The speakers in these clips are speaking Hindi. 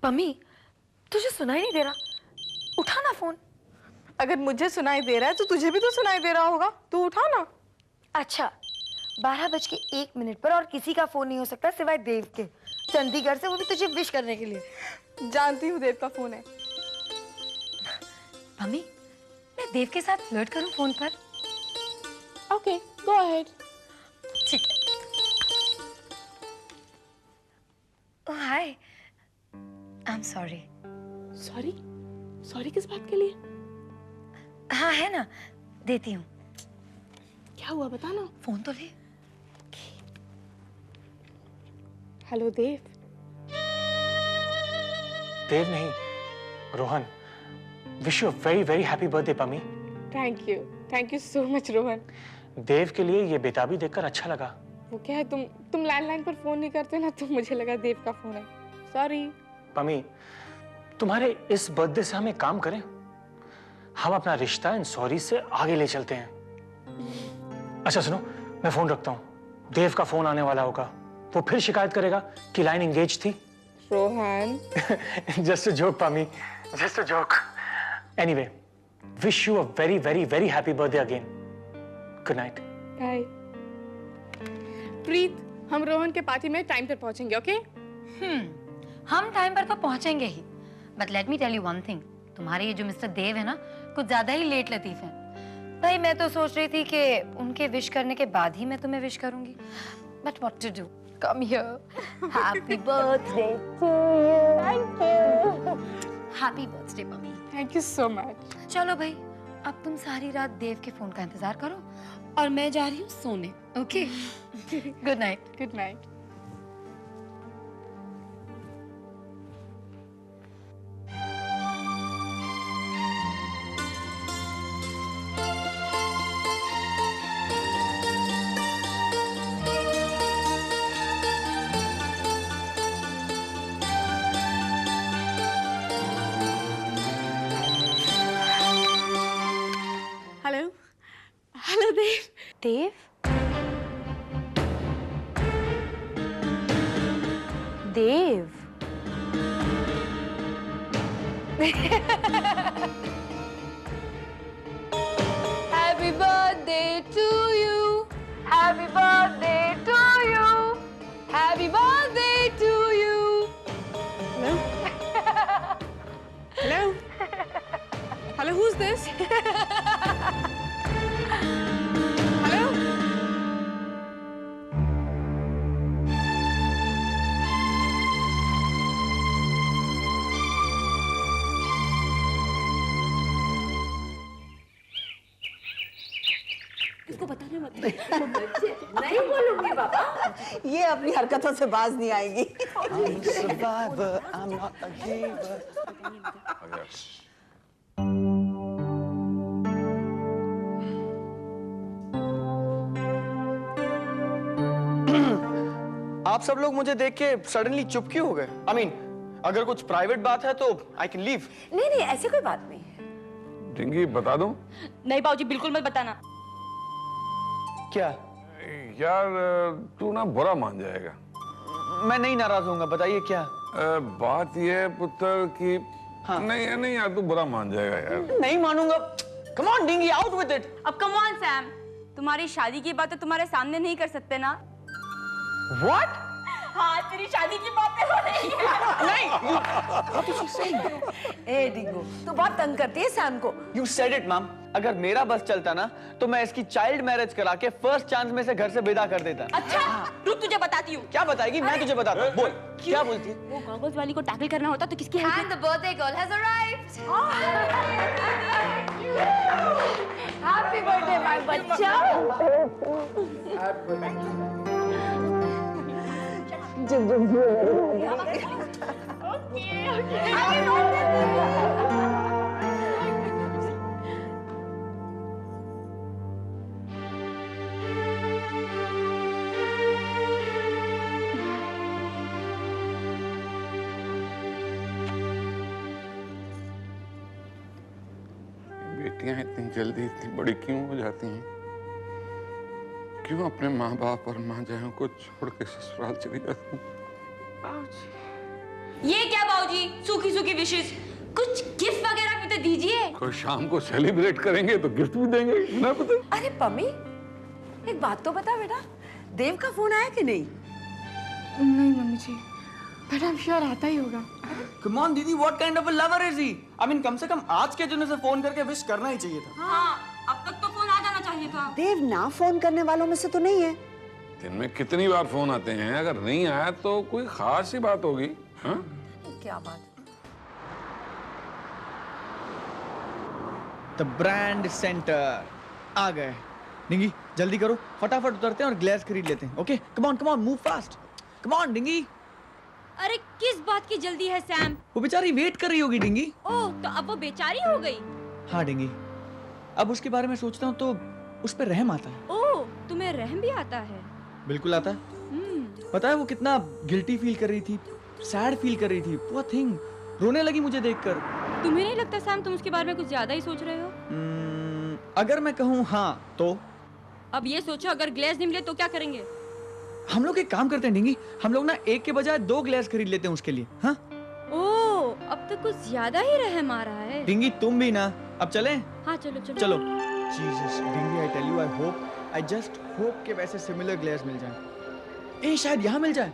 पम्मी, तुझे सुनाई नहीं दे रहा? उठा ना फोन। अगर मुझे सुनाई दे रहा है तो तुझे भी तो सुनाई दे रहा होगा, तू उठा ना। अच्छा, 12:01 पर और किसी का फोन नहीं हो सकता सिवाय देव के, चंडीगढ़ से, वो भी तुझे विश करने के लिए। जानती हूँ देव का फोन है। मम्मी, मैं देव के साथ फ्लर्ट करूं फोन पर? Okay, go ahead. ठीक है। Oh hi, I am sorry. Sorry? Sorry किस बात के लिए? हाँ है ना, देती हूँ। क्या हुआ बता ना। फोन तो ले। हेलो देव। देव नहीं, Rohan. Wish you very very happy birthday Pammi. Thank you so much Rohan. Dev के लिए ये बेताबी देखकर अच्छा लगा। वो क्या है, तुम लैंडलाइन पर फोन नहीं करते ना, तो मुझे लगा देव का फोन है। सॉरी। पमी, तुम्हारे इस बर्थडे से हम एक काम करें, हम अपना रिश्ता इन सॉरी से आगे ले चलते हैं। अच्छा सुनो, मैं फोन रखता हूँ, देव का फोन आने वाला होगा, वो फिर शिकायत करेगा कि लाइन एंगेज थी। Rohan. Just a joke Pammi, just a joke. Anyway, wish you a very very very happy birthday again. Good night. Bye. Preet, हम रोहन के पार्टी में टाइम पर पहुंचेंगे, ओके? हम टाइम पर तो पहुंचेंगे ही, but let me tell you one thing, तुम्हारे ये जो मिस्टर देव है ना, कुछ ज्यादा ही लेट लतीफ है। भाई मैं तो सोच रही थी कि उनके विश करने के बाद ही मैं तुम्हें विश करूंगी, but what to do, come here. Happy birthday to you. Thank you. Happy birthday mummy. Thank you so much. चलो भाई, अब तुम सारी रात देव के फोन का इंतजार करो और मैं जा रही हूँ सोने। Okay, good night. Good night. Hello hello Dev. Dev? Dev? Happy birthday to you. Happy birthday to you. Happy birthday to you. Hello hello hello, who's this? Hello. इसको बताने मत। नहीं बोलूंगी बाबा, ये अपनी हरकतों से बाज नहीं आएगी। I'm a survivor, I'm not a giver. आप सब लोग मुझे देख के सडनली चुप क्यों हो गए? I mean, अगर कुछ प्राइवेट बात है तो I can leave. नहीं नहीं, ऐसी कोई बात नहीं है। डिंगी बता दूं? नहीं बाबूजी, बिल्कुल मत बताना। क्या? यार तू ना बुरा मान जाएगा। मैं नहीं नाराज होऊंगा, बताइए क्या? बात ये है पुत्र कि हाँ। नहीं नहीं यार, तू बुरा मान जाएगा यार। नहीं मानूंगा। Come on, Dingi, out with it. अब कम ऑन सैम, तुम्हारी शादी की बात तो तुम्हारे सामने नहीं कर सकते ना। What? हाँ, तेरी शादी की बातें हो रही है। ए डिंगो, तू बहुत तंग करती है सैम को। You said it, ma'am. अगर मेरा बस चलता ना तो मैं इसकी चाइल्ड मैरिज करा के फर्स्ट चांस में से घर से विदा कर देता। अच्छा, रुक तुझे बताती हूँ। क्या बताएगी? मैं तुझे बताता हूँ। बोल, क्या बोलती है? वो गॉगल्स वाली को टैकल करना होता तो किसकी help? And the birthday girl has arrived. Happy birthday my बच्चा। बेटियां इतनी जल्दी इतनी बड़ी क्यों हो जाती हैं? क्यों अपने माँ बाप और माँ जाओ को छोड़ के ससुराल चली जाती हैं? ये क्या बाबूजी, सूखी सूखी विशेष, कुछ गिफ्ट वगैरह भी तो दीजिए। तो शाम को सेलिब्रेट करेंगे तो गिफ्ट भी देंगे ना पता। अरे पम्मी, एक बात तो बता बेटा, देव का फोन आया कि नहीं? नहीं mummy ji, but I am sure आता ही होगा। Come on दीदी, what kind of a lover is he? I mean, कम से कम आज के दिन उसे फोन करके विश करना ही चाहिए था। हाँ, अब तक तो फोन आ जाना चाहिए था। देव ना फोन करने वालों में से तो नहीं है। दिन में कितनी बार फोन आते हैं, अगर नहीं आया तो कोई खास ही बात होगी। हाँ? क्या बात? द ब्रांड सेंटर आ गए। डिंगी जल्दी करो, फटाफट उतरते हैं और ग्लास खरीद लेते हैं। Okay, come on move fast, come on Dingi. अरे किस बात की जल्दी है सैम? वो बेचारी वेट कर रही होगी डिंगी। ओह, तो अब वो बेचारी हो गई। हाँ डिंगी, अब उसके बारे में सोचता हूँ तो उस पर रहम आता है। ओह, तुम्हें रहम भी आता है? बिल्कुल आता है। पता है वो कितना गिल्टी फील कर रही थी, सैड फील कर रही थी। पुअर थिंग, रोने लगी मुझे देखकर। तुम्हें नहीं लगता सैम तुम उसके बारे में कुछ ज्यादा ही सोच रहे हो? अगर मैं कहूँ हाँ तो अब ये सोचो, अगर ग्लास नहीं मिले तो क्या करेंगे? हम लोग एक काम करते हैं डिंगी, हम लोग ना एक के बजाय 2 ग्लास खरीद लेते हैं उसके लिए। हाँ ओह, अब तो कुछ ज्यादा ही रहम आ रहा है। डिंगी तुम भी ना, अब चलें? हाँ चलो चलो चलो। Jesus Dingi, I tell you, I just hope के वैसे सिमिलर ग्लास मिल जाए। ए शायद यहाँ मिल जाए।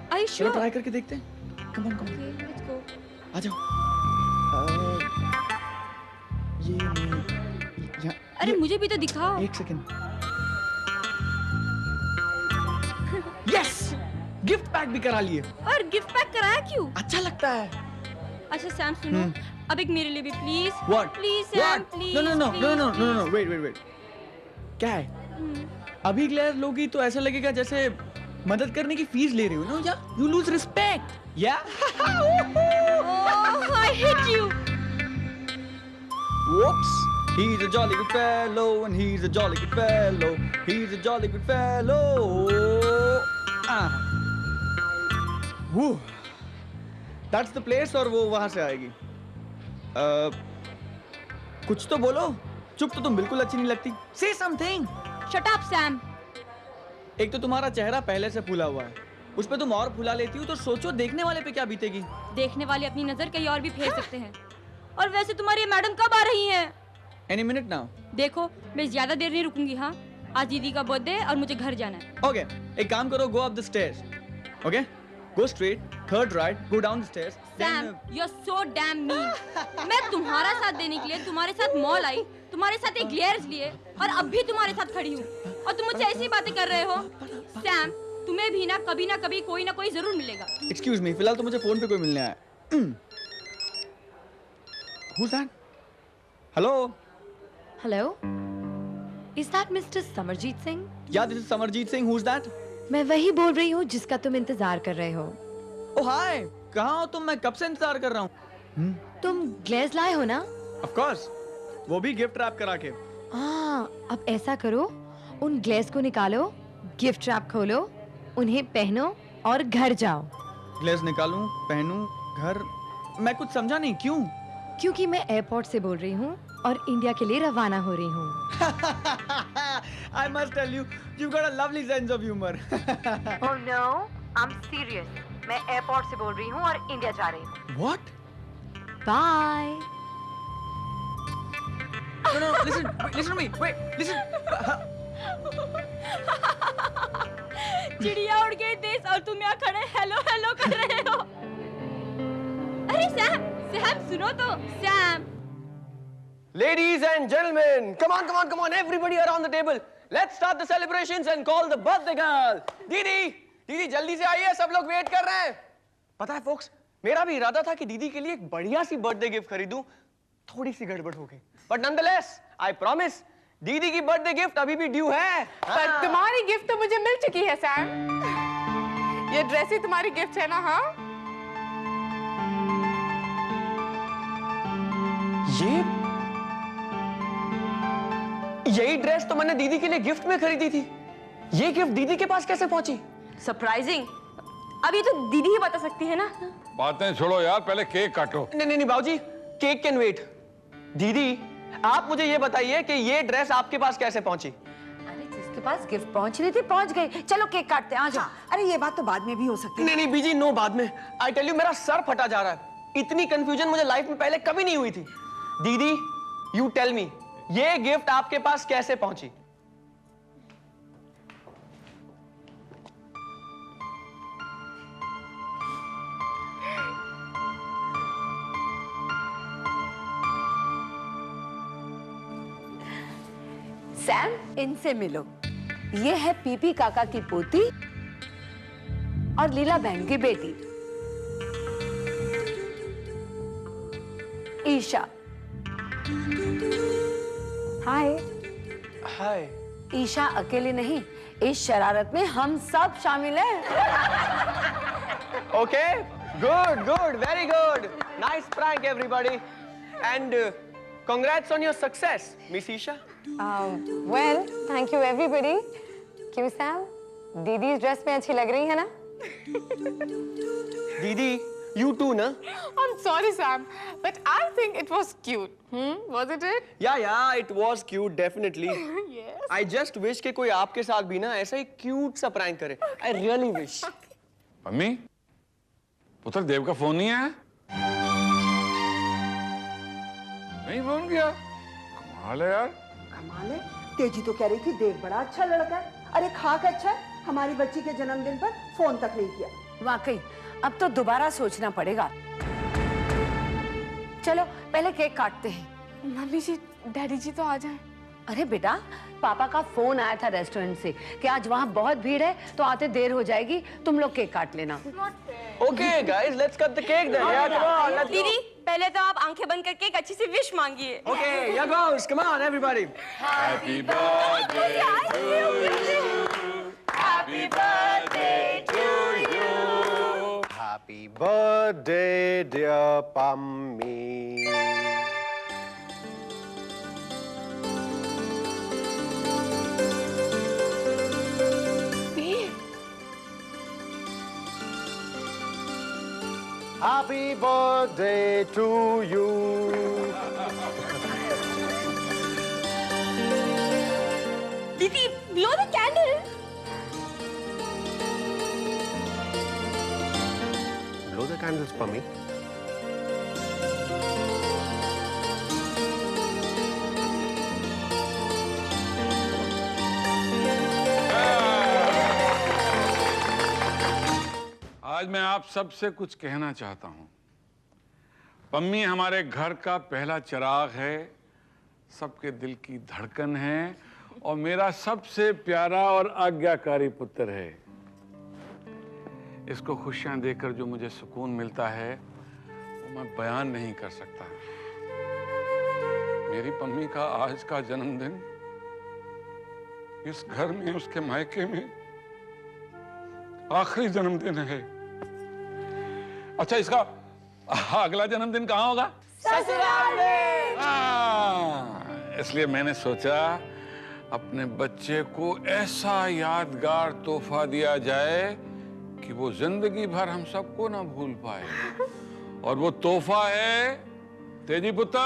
Are you चलो sure? ट्राई करके देखते हैं। Come on Okay, let's go. आ जाओ। ये नहीं, अरे मुझे भी तो दिखाओ। एक सेकंड। यस, गिफ्ट पैक भी करा लिए। और गिफ्ट पैक कराया क्यों? अच्छा लगता है। अच्छा सैम सुनो, अब एक मेरे लिए भी please. What? Please Sam, please. No. Wait. क्या है? अभी ग्लास लोगी तो ऐसा लगेगा जैसे मदद करने की फीस ले रही हो ना, या you lose respect. Yeah. Oh, I hate you. Whoops. He's a jolly good fellow, and he's a jolly good fellow. He's a jolly good fellow. Ah. Woo. That's the place, और वो वहां से आएगी। कुछ तो बोलो, चुप तो तुम बिल्कुल अच्छी नहीं लगती। Say something. Shut up Sam. एक तो तुम्हारा चेहरा पहले से फूला हुआ है, उस पे तुम और फुला लेती हो तो सोचो देखने वाले पे क्या बीतेगी। देखने वाले अपनी नजर कहीं और भी फेर सकते हैं। और वैसे तुम्हारी मैडम कब आ रही हैं? Any minute now. देखो, मैं ज्यादा देर नहीं रुकूंगी। हाँ, आज दीदी का बर्थडे है और मुझे घर जाना है। Okay, एक काम करो, go up the stairs. Okay? Go straight, third right, go down the stairs. Sam, you're so damn mean। मैं तुम्हारा साथ देने के लिए तुम्हारे साथ मॉल आई, तुम्हारे साथ एक ग्लेयर्स लिए और अब भी तुम्हारे साथ खड़ी हूँ और तुम मुझसे ऐसी बातें कर रहे हो। सैम, तुम्हें भी ना कभी कोई ना कोई जरूर मिलेगा। Excuse me, फिलहाल तो मुझे फोन पे कोई मिलने आया है। Who's that? Hello? Hello, is that mister Samarjeet Singh? Yeah, this is Samarjeet Singh. Who's that? मैं वही बोल रही हूँ जिसका तुम इंतजार कर रहे हो। Oh hi, कहाँ हो तुम? मैं कब से इंतजार कर रहा हूँ। तुम ग्लेस लाए हो ना? Of course, वो भी गिफ्ट रैप करा के। अब ऐसा करो, उन ग्लेस को निकालो, गिफ्ट रैप खोलो, उन्हें पहनो और घर जाओ। ग्लेस निकालूं, पहनूं, घर? मैं कुछ समझा नहीं, क्यों? क्योंकि मैं एयरपोर्ट से बोल रही हूँ और इंडिया के लिए रवाना हो रही हूँ। I must tell you, you've got a lovely sense of humor. Oh no, I'm serious. मैं एयरपोर्ट से बोल रही हूँ और इंडिया जा रही हूँ। What? Bye. No, listen to me. Wait, listen. चिड़िया उड़ गई देश और तुम यहाँ खड़े हेलो हेलो कर रहे हो। अरे सैम सुनो तो। Sam, Ladies and gentlemen, come on, everybody around the table. Let's start the celebrations and call the birthday girl. दीदी जल्दी से आइए, सब लोग वेट कर रहे हैं। पता है folks, मेरा भी इरादा था कि दीदी के लिए एक बढ़िया सी बर्थडे गिफ्ट खरीदूं, थोड़ी सी गड़बड़ हो गई। But nonetheless, I promise, दीदी की बर्थडे गिफ्ट अभी भी ड्यू है। पर तुम्हारी गिफ्ट तो मुझे मिल चुकी है सैम। ये ड्रेस ही तुम्हारी गिफ्ट है ना? हाँ, यही ड्रेस तो मैंने दीदी के लिए गिफ्ट में खरीदी थी। ये गिफ्ट दीदी के पास कैसे पहुंची? सरप्राइजिंग। अब ये तो दीदी ही बता सकती है ना। बातें छोड़ो यार, पहले केक काटो। नहीं बाबूजी, केक कैन वेट। दीदी, आप मुझे ये बताइए कि ये ड्रेस आपके पास कैसे पहुंची? अरे जिसके पास गिफ्ट पहुंच रही थी, पहुंच गई। चलो केक काटते हैं, आ जाओ। अरे ये बात तो बाद में भी हो सकती है। नहीं नहीं बीजी, नो बाद में। आई टेल यू, मेरा सर फटा जा रहा है। इतनी कंफ्यूजन मुझे लाइफ में पहले कभी नहीं हुई थी। दीदी, यू टेल मी, ये गिफ्ट आपके पास कैसे पहुंची? सैम, इनसे मिलो। ये है पीपी काका की पोती और लीला बहन की बेटी ईशा। हाय। हाय। ईशा अकेली नहीं, इस शरारत में हम सब शामिल हैं। Okay, good good, very good, nice prank everybody, and congrats on your success, Miss Isha. Well, thank you everybody. क्यों सैम, दीदी इस ड्रेस में अच्छी लग रही है ना? दीदी, you too, ना? I'm sorry, Sam, but I think it was cute. Wasn't it? Yeah, it was cute, definitely. Yes. I just wish कि कोई आपके साथ भी ना ऐसा ही क्यूट सा प्रैंक करे. I really wish. मम्मी, पुत्र देव का फोन नहीं आया? नहीं फोन किया? कमाल है यार। कमाल है, तेजी तो कह रही थी देव बड़ा अच्छा लड़का है। अरे खाक अच्छा है, हमारी बच्ची के जन्मदिन पर फोन तक नहीं किया। वाकई अब तो दोबारा सोचना पड़ेगा। चलो पहले केक काटते हैं। मम्मी जी, डैडी जी तो आ जाएं। अरे बेटा, पापा का फोन आया था रेस्टोरेंट से कि आज वहाँ बहुत भीड़ है तो आते देर हो जाएगी, तुम लोग केक काट लेना। Okay, guys, let's cut the cake then. Yeah, come on, let's go. दीदी, पहले तो आप आंखें बंद करके एक अच्छी सी wish मांगिए। Okay, here goes. Come on, everybody. Happy birthday to you. Happy birthday to you. Happy birthday, dear Pammi. Happy birthday to you. दीदी, blow the candle. Blow the candles, Pammi. आज मैं आप सबसे कुछ कहना चाहता हूं। पम्मी हमारे घर का पहला चिराग है, सबके दिल की धड़कन है और मेरा सबसे प्यारा और आज्ञाकारी पुत्र है। इसको खुशियां देकर जो मुझे सुकून मिलता है वो मैं बयान नहीं कर सकता। मेरी पम्मी का आज का जन्मदिन इस घर में, उसके मायके में आखिरी जन्मदिन है। अच्छा, इसका अगला जन्मदिन कहाँ होगा? ससुराल में। इसलिए मैंने सोचा अपने बच्चे को ऐसा यादगार तोहफा दिया जाए कि वो जिंदगी भर हम सबको ना भूल पाए। और वो तोहफा है तेजी पुत्र।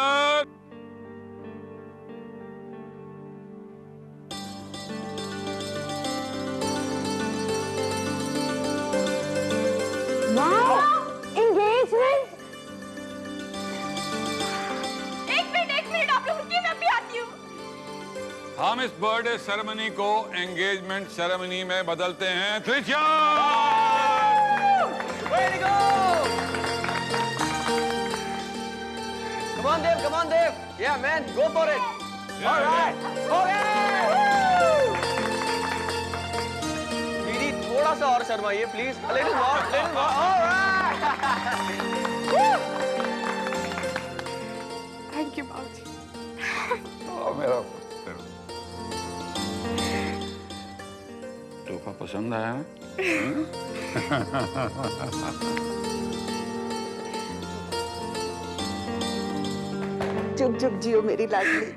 एक मिनट, आप लोग रुकिए, मैं भी आती हूँ। हम इस बर्थडे सेरेमनी को एंगेजमेंट सेरेमनी में बदलते हैं। Trisha! Way to go! Come on, Dev. Yeah, man, go for it. All right. Okay. दीदी, थोड़ा सा और शर्माइए, please. A little more. All right. Thank you, बाबूजी। मेरा तोहफा पसंद आया ना? जुग जुग जियो मेरी लाडली,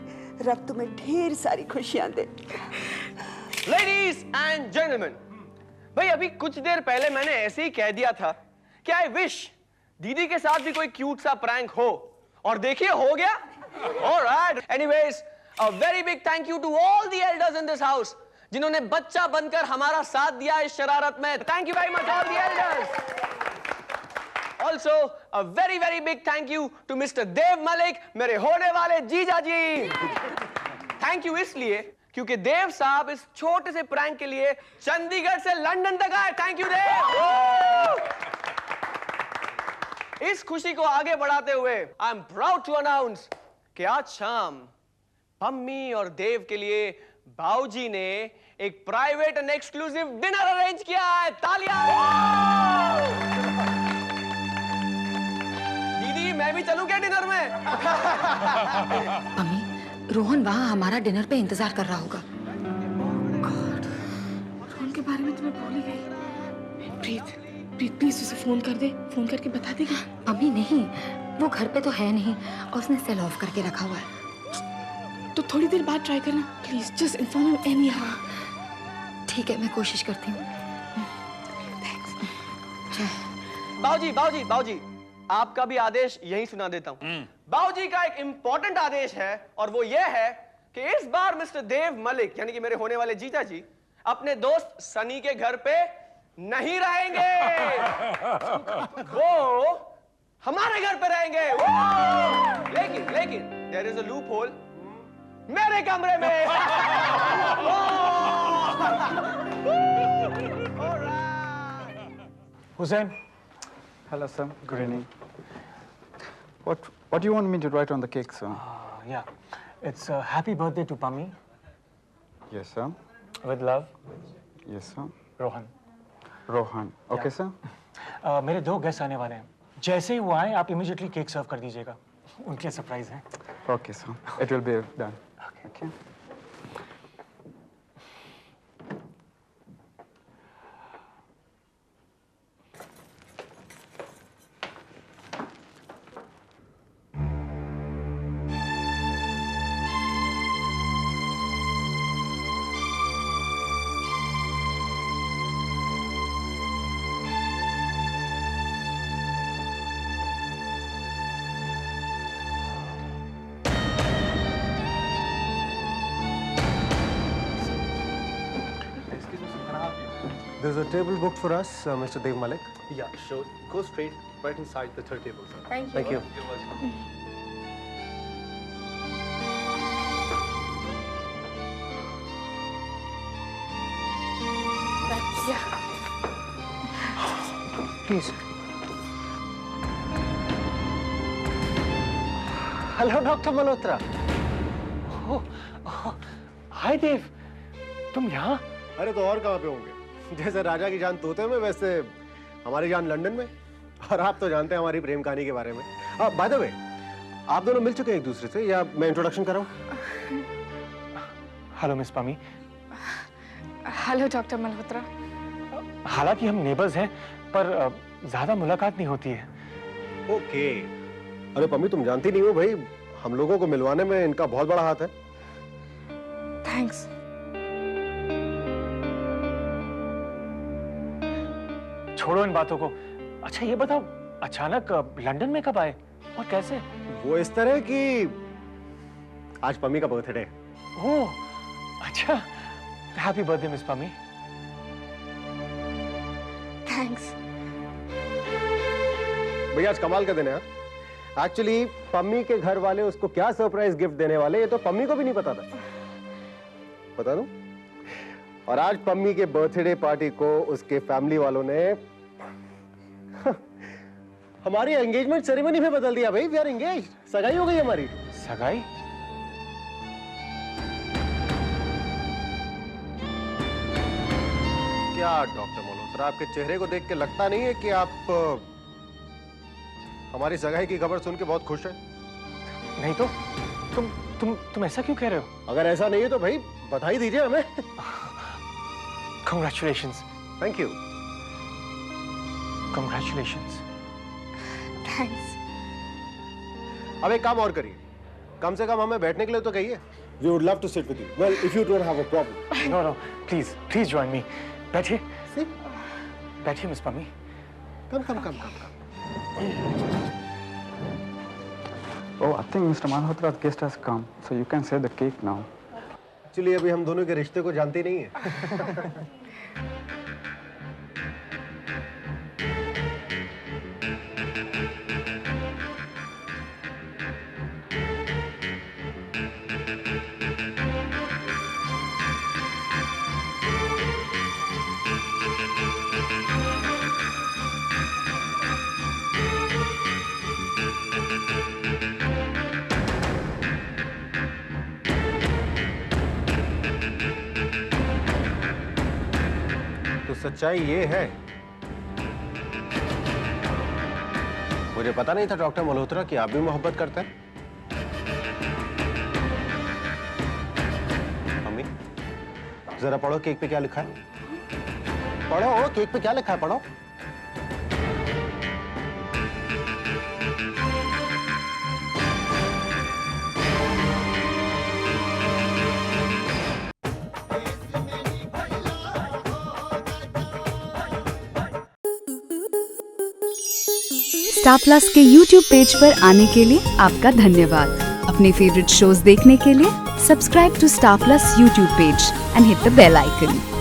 रब तुम्हें ढेर सारी खुशियां दे। Ladies and gentlemen, भाई अभी कुछ देर पहले मैंने ऐसे ही कह दिया था कि आई विश दीदी के साथ भी कोई क्यूट सा प्रैंक हो, और देखिए हो गया। All right. Anyways, a very big thank you to all the elders in this house, जिन्होंने बच्चा बनकर हमारा साथ दिया इस शरारत में। Thank you very much all the elders. Also a very very big thank you to mister Dev Malik, मेरे होने वाले जीजा जी। थैंक यू इसलिए क्योंकि देव साहब इस छोटे से प्रैंक के लिए चंडीगढ़ से लंदन तक आए। Thank you Dev. इस खुशी को आगे बढ़ाते हुए I am proud to announce कि आज शाम पम्मी और देव के लिए बाऊजी ने एक private and exclusive dinner arrange किया है। तालियां। दीदी मैं भी चलूं क्या डिनर में? मम्मी, रोहन वहाँ हमारा डिनर पे इंतजार कर रहा होगा। गॉड, रोहन के बारे में तुम्हें भूल ही गई। प्रीत प्लीज उसे फोन कर दे, फोन करके बता देगी। अभी नहीं, वो घर पे तो है नहीं और उसने सेल ऑफ करके रखा हुआ है। तो थोड़ी देर बाद ट्राई करना please, just inform him any how. ठीक है, मैं कोशिश करती हूँ। बाऊजी बाऊजी बाऊजी, आपका भी आदेश यही सुना देता हूँ। बाऊजी का एक इंपॉर्टेंट आदेश है और वो ये है कि इस बार मिस्टर देव मलिक यानी कि मेरे होने वाले जीजा जी अपने दोस्त सनी के घर पे नहीं रहेंगे। वो हमारे घर पे रहेंगे। लेकिन लेकिन there is a loophole मेरे कमरे में। Hussain, Hello, sir. Good evening. What do you want me to write on the cake, sir? yeah, it's a happy birthday to Pammi. Yes, sir. With love, Yes, sir. Rohan. Rohan. Okay, sir. मेरे 2 गेस्ट आने वाले हैं। जैसे ही वो आए आप इमीडिएटली केक सर्व कर दीजिएगा, उनके सरप्राइज है। Okay, sir. It will be done. Okay. There's a table booked for us, Mr. Dev Malik. Yeah, sure. Go straight right inside the third table, sir. Thank you. You're welcome. Please. Hello, Dr. Malhotra. Hi, Dev. तुम यहाँ? अरे तो और कहाँ पे होंगे? जैसे राजा की जान तोते में, वैसे हमारी जान लंदन में। और आप तो जानते हैं हमारी प्रेम कहानी के बारे में। बाय द वे, आप दोनों मिल चुके हैं एक दूसरे से या मैं इंट्रोडक्शन कराऊं? Hello miss Pammi. Hello doctor Malhotra. हालांकि हम नेबर्स हैं, पर ज्यादा मुलाकात नहीं होती है। ओके। अरे पम्मी, तुम जानती नहीं हो भाई, हम लोगों को मिलवाने में इनका बहुत बड़ा हाथ है। थैंक्स। छोड़ो इन बातों को। अच्छा ये बताओ, अचानक लंदन में कब आए और कैसे? वो इस तरह कि आज पम्मी का बर्थडे है। ओह, अच्छा। Happy birthday miss Pammi. Thanks. भैया आज कमाल का दिन है। एक्चुअली पम्मी के घर वाले उसको क्या सरप्राइज गिफ्ट देने वाले ये तो पम्मी को भी नहीं पता था। बता दूं? और आज पम्मी के बर्थडे पार्टी को उसके फैमिली वालों ने हमारी एंगेजमेंट सेरेमनी में बदल दिया भाई। We are engaged. सगाई हो गई हमारी। सगाई? क्या डॉक्टर मल्होत्रा, आपके चेहरे को देख के लगता नहीं है कि आप हमारी सगाई की खबर सुन के बहुत खुश हैं? नहीं तो तुम ऐसा क्यों कह रहे हो? अगर ऐसा नहीं है तो भाई बधाई दीजिए हमें। Congratulations. Thank you. Congratulations. Thanks. अब एक काम और करिए, कम से कम हमें बैठने के लिए तो कहिए। We would love to sit with you. Well, if you don't have a problem. No, please join me. बैठिए। बैठिए miss Pammi. Come. Oh, I think Mr. Malhotra's guest has come, so you can save the cake now. Actually अभी हम दोनों के रिश्ते को जानते नहीं है। तो सच्चाई ये है, मुझे पता नहीं था डॉक्टर मल्होत्रा कि आप भी मोहब्बत करते हैं। मम्मी जरा पढ़ो केक पे क्या लिखा है। पढ़ो केक पे क्या लिखा है, पढ़ो। स्टार प्लस के YouTube पेज पर आने के लिए आपका धन्यवाद। अपने फेवरेट शोज देखने के लिए subscribe to Star Plus YouTube page and hit the bell icon.